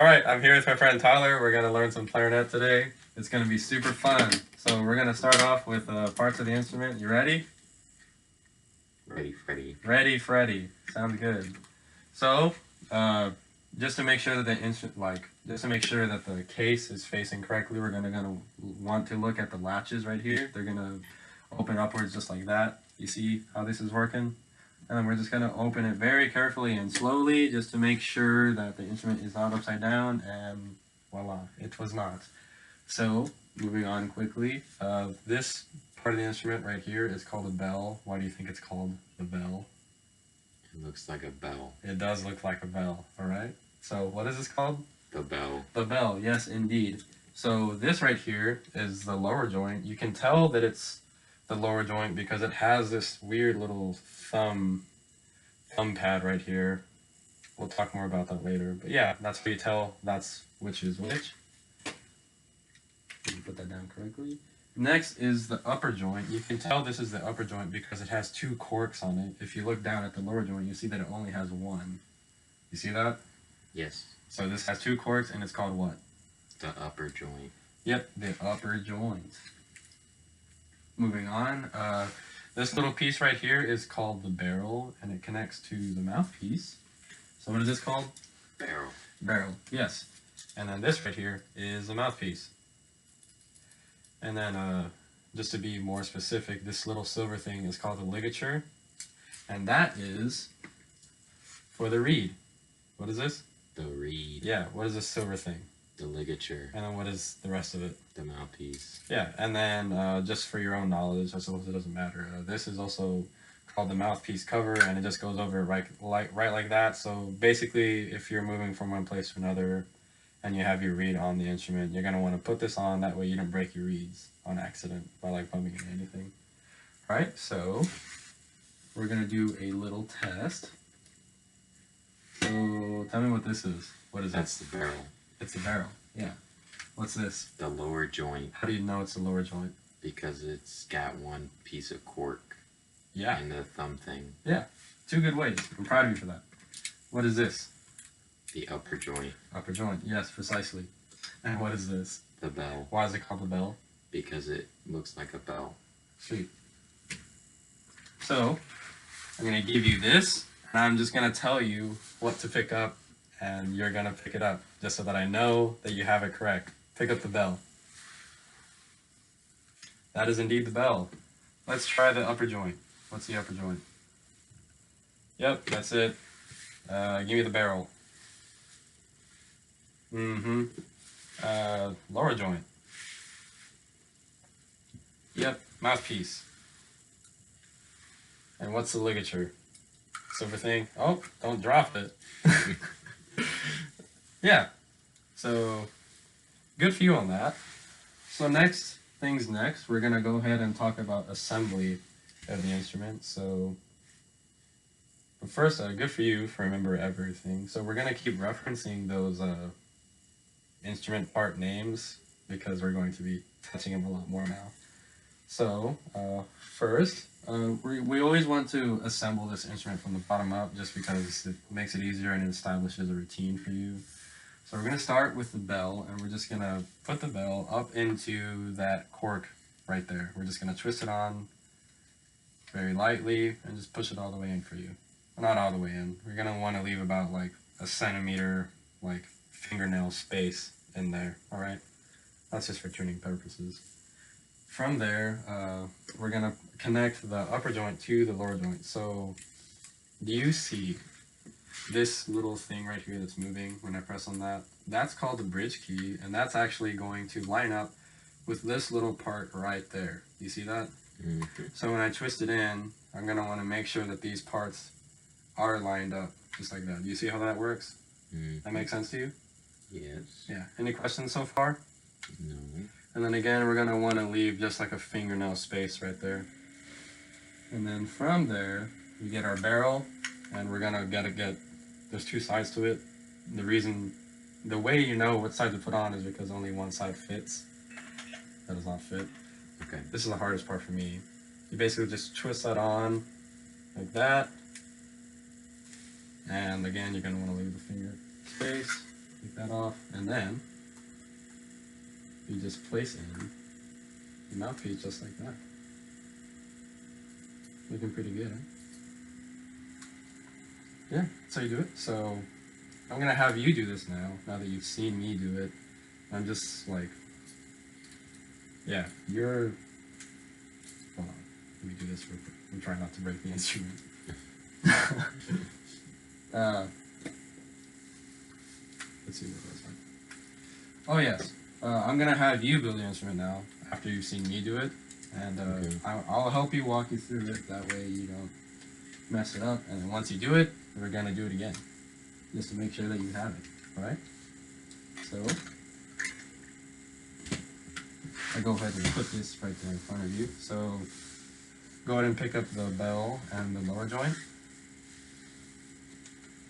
Alright, I'm here with my friend Tyler. We're going to learn some clarinet today. It's going to be super fun. So we're going to start off with parts of the instrument. You ready? Ready, Freddy. Ready, Freddy. Sounds good. So, just to make sure that the the case is facing correctly, we're gonna want to look at the latches right here. They're gonna open upwards just like that. You see how this is working? And then we're just gonna open it very carefully and slowly, just to make sure that the instrument is not upside down. And voila, it was not. So, moving on quickly, this part of the instrument right here is called a bell. Why do you think it's called the bell? It looks like a bell. It does look like a bell, alright? So what is this called? The bell. The bell, yes indeed. So this right here is the lower joint. You can tell that it's the lower joint because it has this weird little thumb pad right here. We'll talk more about that later. But yeah, that's how you tell that's which is which. Let me put that down correctly. Next is the upper joint. You can tell this is the upper joint because it has two corks on it. If you look down at the lower joint, you see that it only has one. You see that? Yes. So this has two corks and it's called what? The upper joint. Yep, the upper joint. Moving on, this little piece right here is called the barrel and it connects to the mouthpiece. So what is this called? Barrel. Barrel, yes. And then this right here is the mouthpiece. And then, just to be more specific, this little silver thing is called the ligature. And that is for the reed. What is this? The reed. Yeah, what is this silver thing? The ligature. And then what is the rest of it? The mouthpiece. Yeah, and then just for your own knowledge, I suppose it doesn't matter. This is also called the mouthpiece cover, and it just goes over right like that. So basically, if you're moving from one place to another, and you have your reed on the instrument, you're going to want to put this on, that way you don't break your reeds on accident by like bumping into anything. Alright, so we're going to do a little test. So tell me what this is. What is That's that? the barrel. It's a barrel, yeah. What's this? The lower joint. How do you know it's the lower joint? Because it's got one piece of cork. Yeah. And the thumb thing. Yeah, 2 good ways. I'm proud of you for that. What is this? The upper joint. Upper joint, yes, precisely. And what is this? The bell. Why is it called the bell? Because it looks like a bell. Sweet. So, I'm going to give you this, and I'm just going to tell you what to pick up, and you're going to pick it up, just so that I know that you have it correct. Pick up the bell. That is indeed the bell. Let's try the upper joint. What's the upper joint? Yep, that's it. Give me the barrel. Lower joint. Yep, mouthpiece. And what's the ligature? Silver thing. Oh, don't drop it. Yeah. So, good for you on that. So next, we're going to go ahead and talk about assembly of the instrument. So, but first, good for you for remembering everything. So we're going to keep referencing those instrument part names because we're going to be touching them a lot more now. So first, we always want to assemble this instrument from the bottom up just because it makes it easier and it establishes a routine for you. So we're going to start with the bell, and we're just going to put the bell up into that cork right there. We're just going to twist it on very lightly and just push it all the way in for you. Well, not all the way in. We're going to want to leave about like a centimeter, like fingernail space in there, alright? That's just for tuning purposes. From there, we're going to connect the upper joint to the lower joint. So, do you see this little thing right here that's moving when I press on that? That's called the bridge key, and that's actually going to line up with this little part right there. You see that? Mm-hmm. So when I twist it in, I'm going to want to make sure that these parts are lined up, just like that. Do you see how that works? Mm-hmm. That makes sense to you? Yes. Yeah. Any questions so far? No. And then again, we're going to want to leave just like a fingernail space right there. And then from there, we get our barrel, and we're going to get, there's 2 sides to it. The way you know what side to put on is because only one side fits. That does not fit. Okay. This is the hardest part for me. You basically just twist that on like that. And again, you're going to want to leave the finger space. Take that off, and then you just place in the mouthpiece just like that. Looking pretty good, huh? Yeah, that's how you do it. So I'm gonna have you do this now that you've seen me do it. I'm just like, yeah, you're, hold on, let me do this real quick. I'm trying not to break the instrument. Let's see what that's like. Oh yes, I'm gonna have you build the instrument now after you've seen me do it, and Okay. I'll help you walk you through it. That way you don't mess it up. And then once you do it, we're gonna do it again, just to make sure that you have it. All right. So I go ahead and put this right there in front of you. So go ahead and pick up the bell and the lower joint.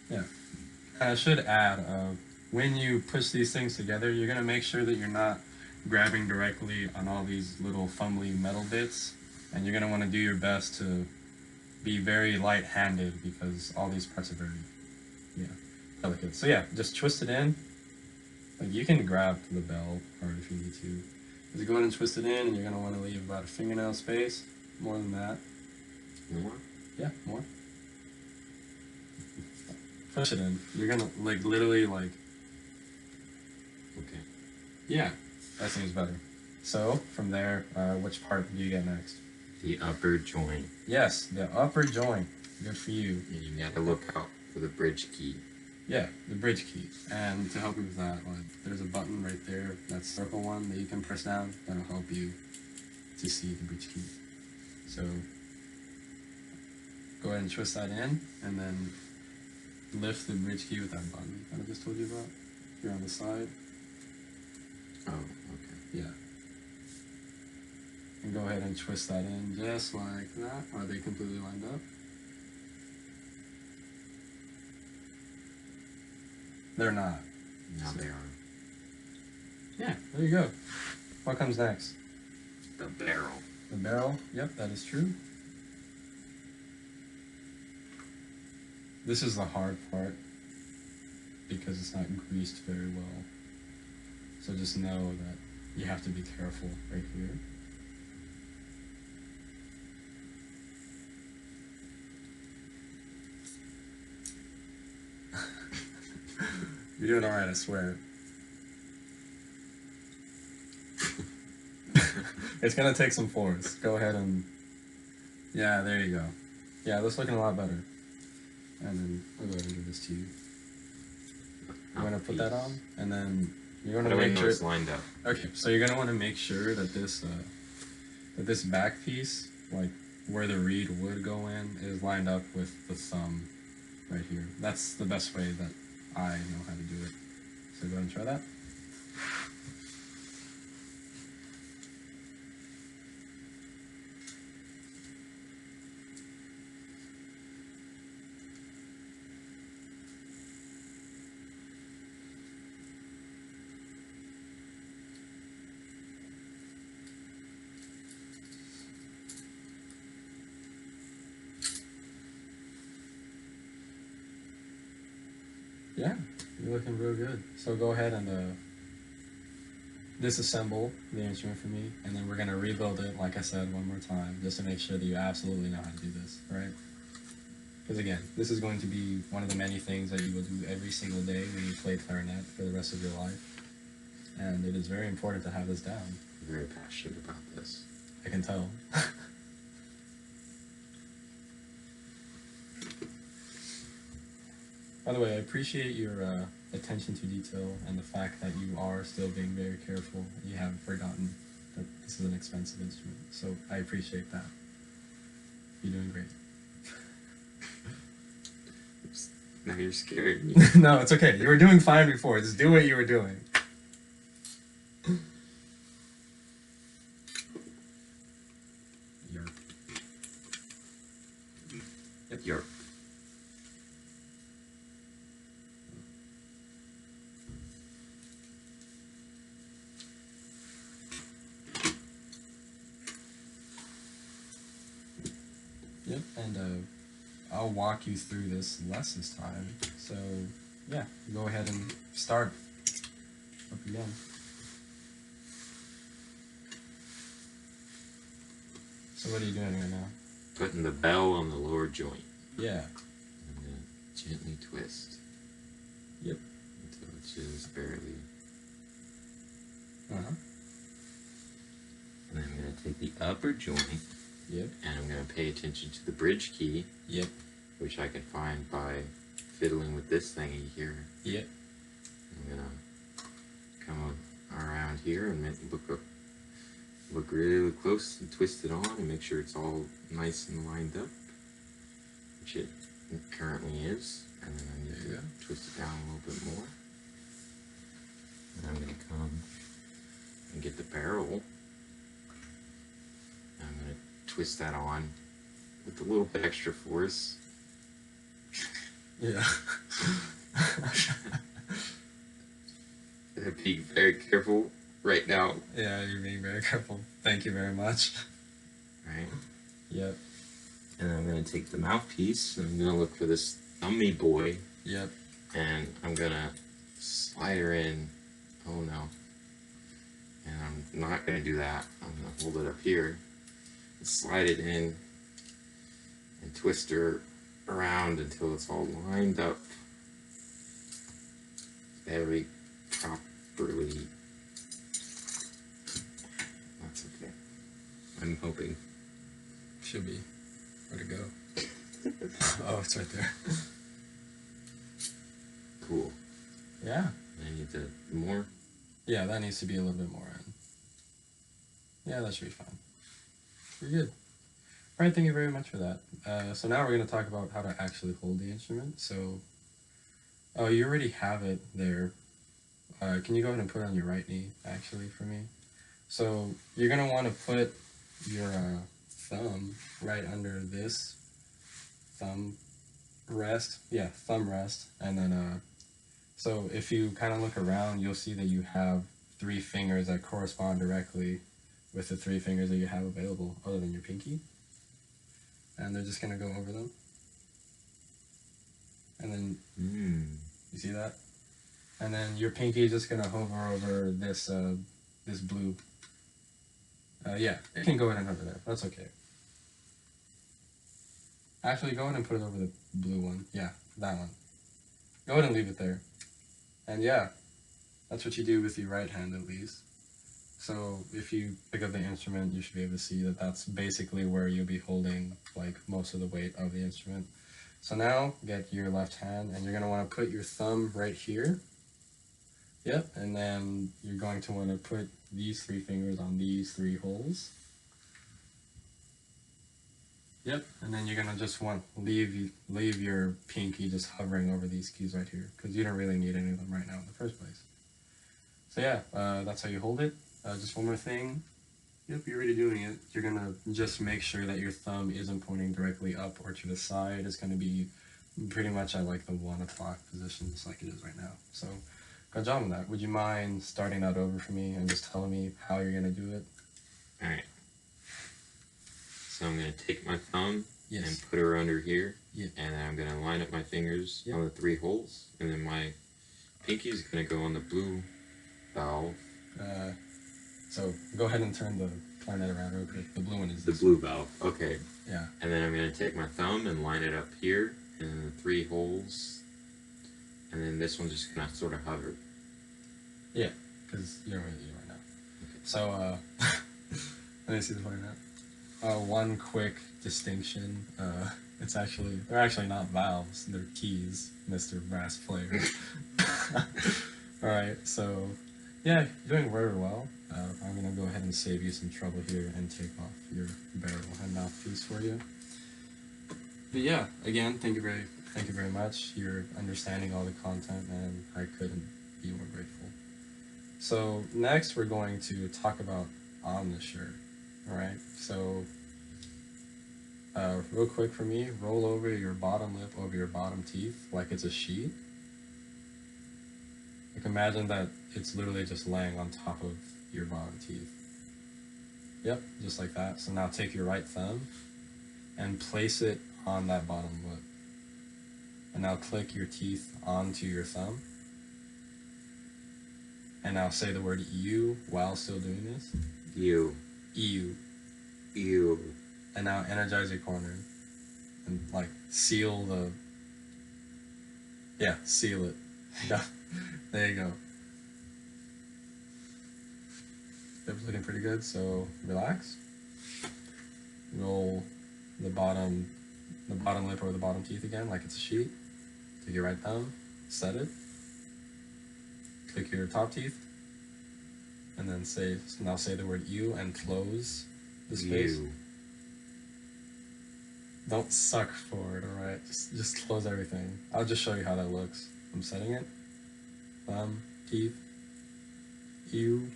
Yeah. And I should add, when you push these things together, you're gonna make sure that you're not grabbing directly on all these little fumbly metal bits, and you're gonna want to do your best to be very light-handed because all these parts are very, delicate. So yeah, just twist it in. Like you can grab the bell part if you need to. Just go ahead and twist it in, and you're gonna want to leave about a fingernail space. More than that. More? Yeah, more. Push it in. You're gonna like literally like. Okay. Yeah, that seems better. So from there, which part do you get next? The upper joint. Yes, the upper joint. Good for you. And you gotta look out for the bridge key. Yeah, the bridge key. And to help you with that, there's a button right there, that circle one that you can press down. That'll help you to see the bridge key. So go ahead and twist that in, and then lift the bridge key with that button that I just told you about. Here on the side. Oh, okay. Yeah. And go ahead and twist that in just like that. Are they completely lined up? They're not. Now they are. Yeah, there you go. What comes next? The barrel. The barrel? Yep, that is true. This is the hard part because it's not greased very well. So just know that you have to be careful right here. You're doing alright, I swear. It's gonna take some force. Go ahead and... Yeah, there you go. Yeah, that's looking a lot better. And then I'll go ahead and give this to you. You're gonna put that on, and then you're gonna make sure it's lined up. Okay, so you're gonna want to make sure that this back piece, like where the reed would go in, is lined up with the thumb right here. That's the best way that I know how to do it. So go ahead and try that. Yeah, you're looking real good. So go ahead and disassemble the instrument for me, and then we're gonna rebuild it, like I said, one more time, just to make sure that you absolutely know how to do this, right? Because again, this is going to be one of the many things that you will do every single day when you play clarinet for the rest of your life. And it is very important to have this down. I'm very passionate about this. I can tell. By the way, I appreciate your attention to detail and the fact that you are still being very careful and you haven't forgotten that this is an expensive instrument. So I appreciate that. You're doing great. Now you're scaring me. No, it's okay. You were doing fine before. Just do what you were doing. Yerp. Yep. Yerp. Yep, and I'll walk you through this less this time. So, yeah, go ahead and start. up again. So what are you doing right now? Putting the bell on the lower joint. Yeah. I'm going to gently twist. Yep. Until it's just barely. Uh-huh. And then I'm going to take the upper joint. Yep. And I'm going to pay attention to the bridge key. Yep. Which I can find by fiddling with this thingy here. Yep. I'm going to come around here and look really close and twist it on and make sure it's all nice and lined up, which it currently is. And then I need to twist it down a little bit more. And I'm going to come and get the barrel. And I'm going to twist that on with a little bit extra force. Yeah. Be very careful right now. Yeah, you're being very careful. Thank you very much. Right. Yep. And I'm going to take the mouthpiece and I'm going to look for this thumby boy. Yep. And I'm going to slide her in. Oh no. And I'm not going to do that. I'm going to hold it up here and slide it in and twist her around until it's all lined up very properly. That's okay. I'm hoping. Should be. Where'd it go? Oh, it's right there. Cool. Yeah. I need to more. Yeah, that needs to be a little bit more in. Yeah, that should be fine. You're good. All right, thank you very much for that. So now we're going to talk about how to actually hold the instrument. So, oh, you already have it there. Can you go ahead and put it on your right knee, actually, for me? So you're going to want to put your thumb right under this thumb rest. Yeah, thumb rest. And then, so if you kind of look around, you'll see that you have 3 fingers that correspond directly with the 3 fingers that you have available other than your pinky. And they're just going to go over them. And then, you see that? And then your pinky is just going to hover over this this blue. Yeah, it can go ahead and hover there. That's okay. Actually, go ahead and put it over the blue one. Yeah, that one. Go ahead and leave it there. And yeah, that's what you do with your right hand at least. So if you pick up the instrument, you should be able to see that that's basically where you'll be holding like most of the weight of the instrument. So now get your left hand and you're going to want to put your thumb right here. Yep, and then you're going to want to put these 3 fingers on these 3 holes. Yep, and then you're going to just want leave your pinky just hovering over these keys right here because you don't really need any of them right now in the first place. So yeah, that's how you hold it. Just one more thing. Yep, you're already doing it. You're going to just make sure that your thumb isn't pointing directly up or to the side. It's going to be pretty much at like the 1 o'clock position, just like it is right now. So, good job on that. Would you mind starting that over for me and just telling me how you're going to do it? Alright. So I'm going to take my thumb Yes. and put her under here. Yep. And then I'm going to line up my fingers on the 3 holes. And then my pinky is going to go on the blue valve. So go ahead and turn the clarinet around real quick. The blue one is The this blue valve. Okay. Yeah. And then I'm going to take my thumb and line it up here in the 3 holes. And then this one's just going to sort of hover. Yeah, because you're already right now. Okay. So, let me see the clarinet. One quick distinction. They're actually not valves, they're keys, Mr. Brass Player. Alright, so, yeah, you're doing very well. I'm going to go ahead and save you some trouble here and take off your barrel and mouthpiece for you. But yeah, again, thank you very much. You're understanding all the content, and I couldn't be more grateful. So next, we're going to talk about on the shirt. All right. So real quick for me, roll over your bottom lip over your bottom teeth like it's a sheet. Like imagine that it's literally just laying on top of your bottom teeth. Yep, just like that. So now take your right thumb and place it on that bottom lip. And now click your teeth onto your thumb. And now say the word you while still doing this. You. You. You. And now energize your corner. And like seal the. Yeah, seal it. Yeah. There you go. It's looking pretty good, so relax. Roll the bottom lip over the bottom teeth again, like it's a sheet. Take your right thumb, set it. Click your top teeth, and then say the word you and close the space. You. Don't suck forward, alright? Just close everything. I'll just show you how that looks. I'm setting it. Thumb, teeth, you.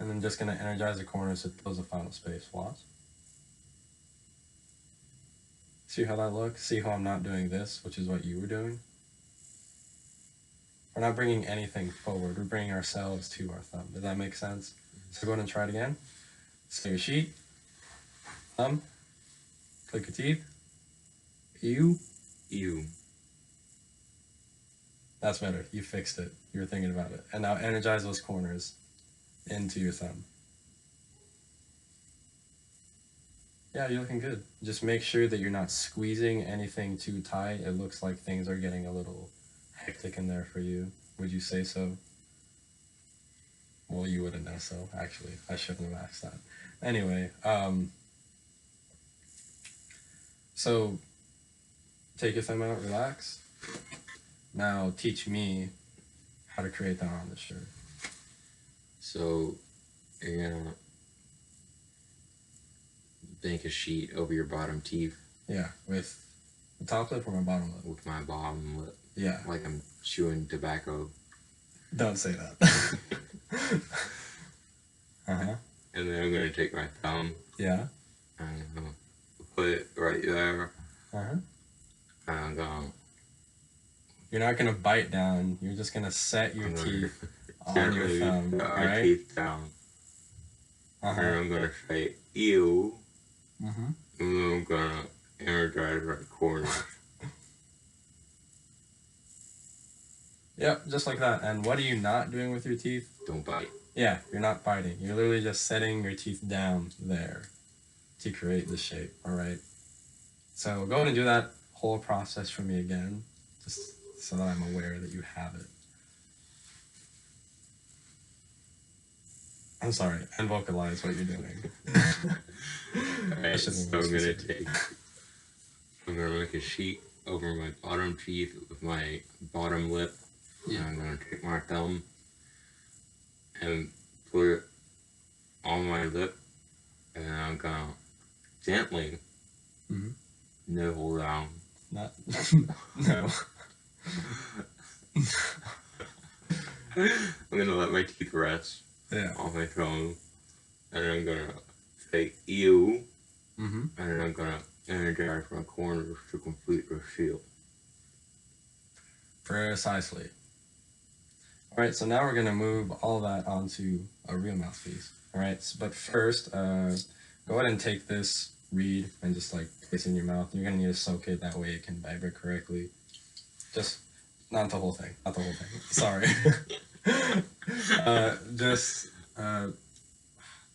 And then just gonna energize the corners to close the final space. Watch. See how that looks? See how I'm not doing this, which is what you were doing? We're not bringing anything forward. We're bringing ourselves to our thumb. Does that make sense? So go ahead and try it again. Set your sheet. Thumb. Click your teeth. You. You. That's better. You fixed it. You were thinking about it. And now energize those corners into your thumb. Yeah, you're looking good. Just make sure that you're not squeezing anything too tight. It looks like things are getting a little hectic in there for you. Would you say so? Well, you wouldn't know so, actually. I shouldn't have asked that. Anyway, so take your thumb out, relax. Now teach me how to create that on the shirt. So you're gonna bank a sheet over your bottom teeth. Yeah, with the top lip or my bottom lip? With my bottom lip. Yeah. Like I'm chewing tobacco. Don't say that. Uh-huh. And then I'm gonna take my thumb. Yeah. And I'm gonna put it right there. Uh-huh. And I'm gonna... You're not gonna bite down. You're just gonna set your teeth on your thumb. Put All my right. teeth down. Uh-huh. And I'm gonna say ew. Mm-hmm. And then I'm gonna energize right corner. Yep, just like that. And what are you not doing with your teeth? Don't bite. Yeah, you're not biting. You're literally just setting your teeth down there to create the shape. All right. So go ahead and do that whole process for me again, just so that I'm aware that you have it. I'm sorry, and vocalize what you're doing. Alright, so I'm gonna make a sheet over my bottom teeth with my bottom lip. Yeah. And I'm gonna take my thumb and put it on my lip, and I'm gonna gently nibble down. Not no. I'm gonna let my teeth rest Yeah. on my thumb, and I'm gonna say ew, Mm-hmm. and then I'm gonna energize my corners to complete the seal. Precisely. Alright, so now we're going to move all that onto a real mouthpiece. Alright, but first, go ahead and take this reed and just like place it in your mouth. You're going to need to soak it, that way it can vibrate correctly. Just, not the whole thing, not the whole thing. Sorry. Man,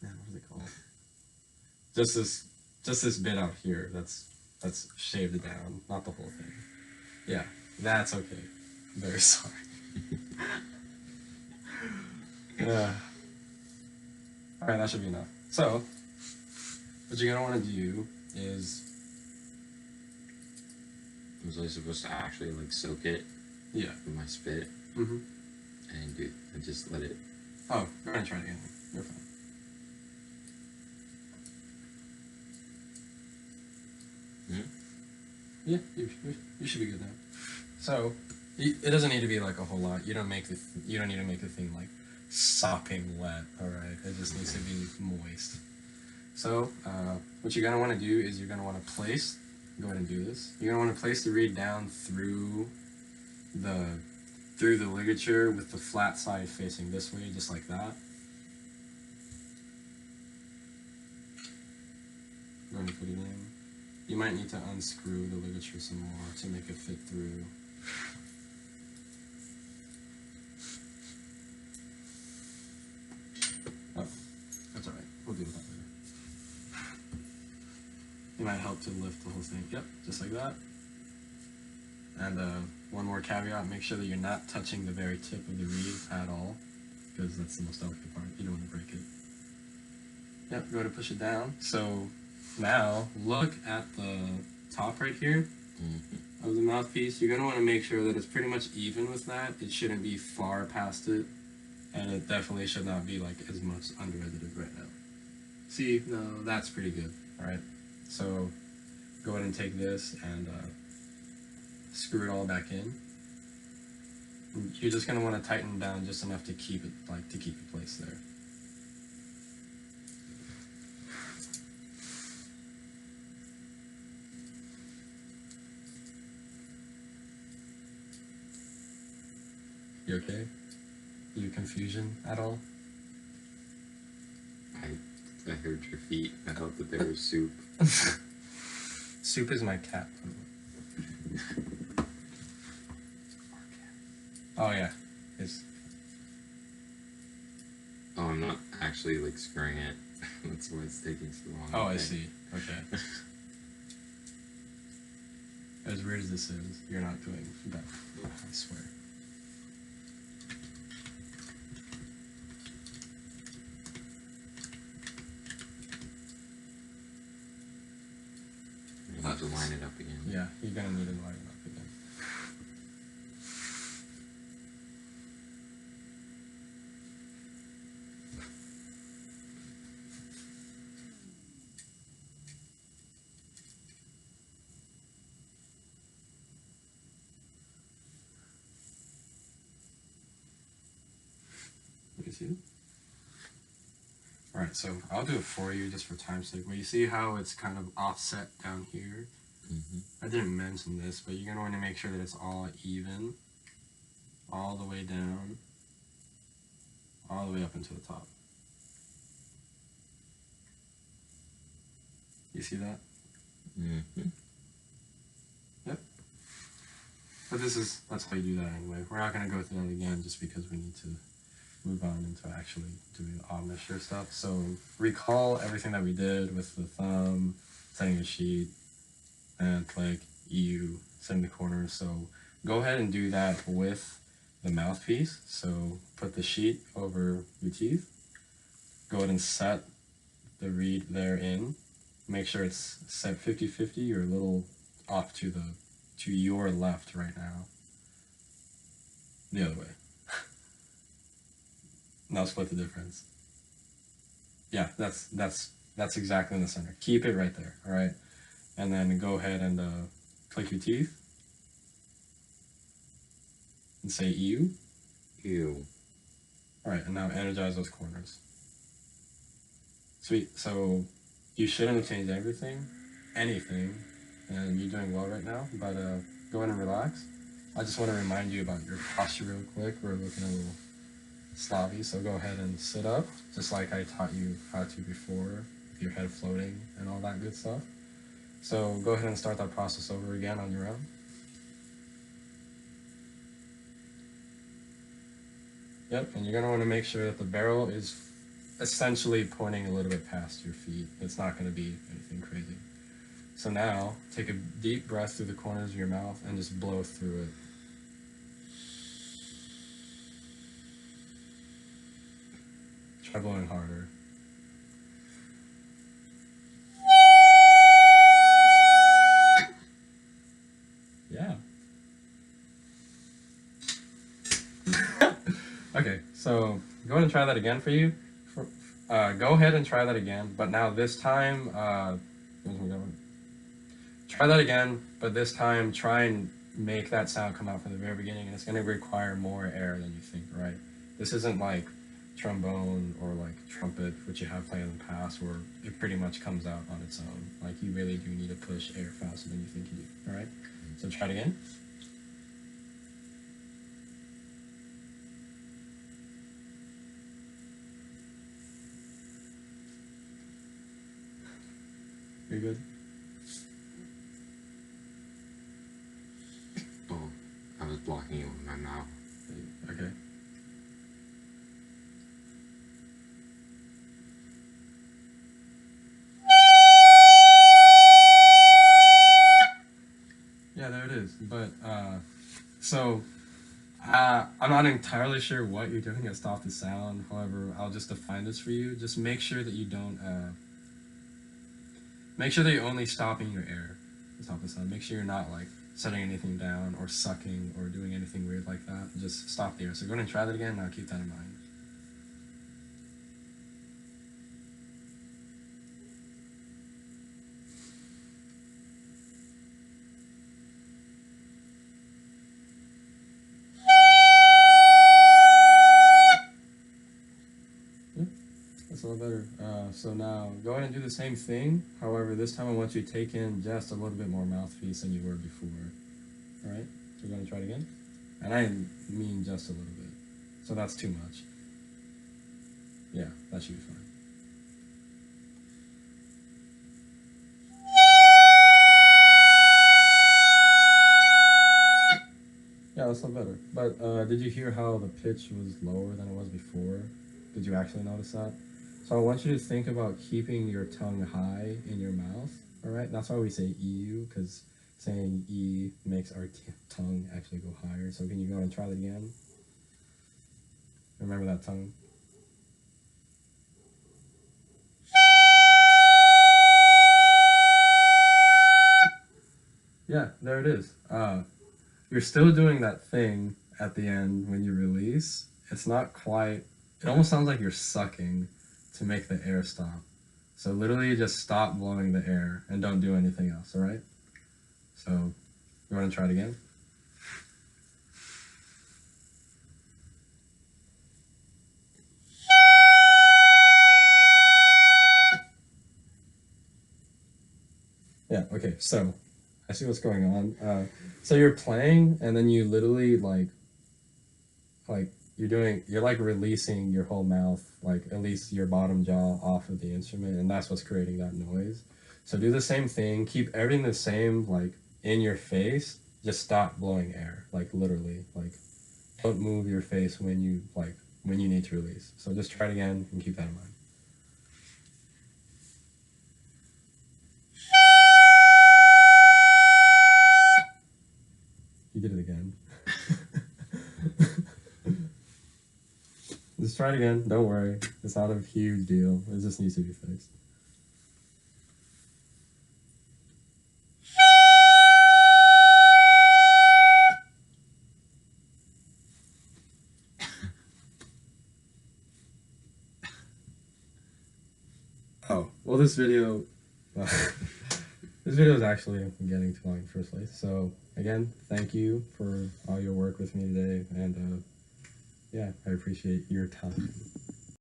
what is it called? Just this bit out here that's shaved down, not the whole thing. Yeah, that's okay. Very sorry. Alright, that should be enough. So, what you're going to want to do is... Was I supposed to actually like soak it? Yeah. With my spit? Mm-hmm. And just let it... Oh, we're going to try it again. You're fine. Yeah, you should be good now. So, it doesn't need to be like a whole lot. You don't need to make the thing like sopping wet. All right, it just needs to be moist. So, what you're gonna want to do is you're gonna want to place. Go ahead and do this. You're gonna want to place the reed down through the ligature with the flat side facing this way, just like that. Go ahead and put it in. You might need to unscrew the ligature some more to make it fit through. help to lift the whole thing. Yep, just like that. And one more caveat, make sure that you're not touching the very tip of the reed at all, because that's the most delicate part. You don't want to break it. Yep, go to push it down. So now look at the top right here of the mouthpiece. You're going to want to make sure that it's pretty much even with that. It shouldn't be far past it, and it definitely should not be like as much under as it is right now. See, no, that's pretty good. All right, so go ahead and take this and screw it all back in. You're just going to want to tighten down just enough to keep it placed there. You okay? You confusion at all? I heard your feet. I thought that they were soup. Soup is my cat. Oh yeah, it's. Oh, I'm not actually like screwing it. That's why it's taking so long. Oh, I see. Okay. As weird as this is, you're not doing that. I swear. You have to line it up again. Yeah, you're gonna need to line it up again. You see it? Alright, so I'll do it for you just for time's sake. Well, you see how it's kind of offset down here? I didn't mention this, but you're going to want to make sure that it's all even. All the way down. All the way up into the top. You see that? Yep. But that's how you do that anyway. We're not going to go through that again just because we need to move on into actually doing omnisure stuff. So recall everything that we did with the thumb, setting the sheet, and click, EU, setting the corners. So go ahead and do that with the mouthpiece. So put the sheet over your teeth. Go ahead and set the reed there in. Make sure it's set 50-50. You're a little off to your left right now. The other way. Now split the difference. Yeah, that's exactly in the center. Keep it right there, all right? And then go ahead and click your teeth and say EU. Ew. All right, and now energize those corners. Sweet. So you shouldn't have changed anything, and you're doing well right now. But go ahead and relax. I just want to remind you about your posture real quick. We're looking a little slobby, so go ahead and sit up, just like I taught you how to before, with your head floating and all that good stuff. So go ahead and start that process over again on your own. Yep, and you're going to want to make sure that the barrel is essentially pointing a little bit past your feet. It's not going to be anything crazy. So now, take a deep breath through the corners of your mouth and just blow through it. Try blowing harder. Yeah. Okay, so go ahead and try that again for you. Go ahead and try that again, but now this time, try that again, but this time try and make that sound come out from the very beginning, and it's going to require more air than you think, right? This isn't like trombone or like trumpet, which you have played in the past, where it pretty much comes out on its own. Like you really do need to push air faster than you think you do, all right? So try it again. You're good? Oh, I was blocking you with my mouth. Okay. but so I'm not entirely sure what you're doing to stop the sound. However, I'll just define this for you. Just make sure that you don't make sure that you're only stopping your air to stop the sound. Make sure you're not like setting anything down or sucking or doing anything weird like that. Just stop the air. So go ahead and try that again. Now keep that in mind. That's a lot better. So now go ahead and do the same thing. However, this time I want you to take in just a little bit more mouthpiece than you were before. All right? So we're going to try it again. And I mean just a little bit. So that's too much. Yeah, that should be fine. Yeah, that's a lot better. But did you hear how the pitch was lower than it was before? Did you actually notice that? So I want you to think about keeping your tongue high in your mouth, all right? That's why we say EU, because saying E makes our tongue actually go higher. So can you go and try that again? Remember that tongue? Yeah, there it is. You're still doing that thing at the end when you release. It's not quite, it almost sounds like you're sucking to make the air stop. So literally just stop blowing the air and don't do anything else, all right? So you want to try it again? Yeah, okay, so I see what's going on. So you're playing and then you literally like you're like releasing your whole mouth, like at least your bottom jaw off of the instrument, and that's what's creating that noise. So do the same thing, keep everything the same, like in your face, just stop blowing air, like literally, like don't move your face when you need to release. So just try it again and keep that in mind. You did it again. Just try it again. Don't worry. It's not a huge deal. It just needs to be fixed. Oh, well, this video is actually getting too long in the first place. So again, thank you for all your work with me today, and yeah, I appreciate your time.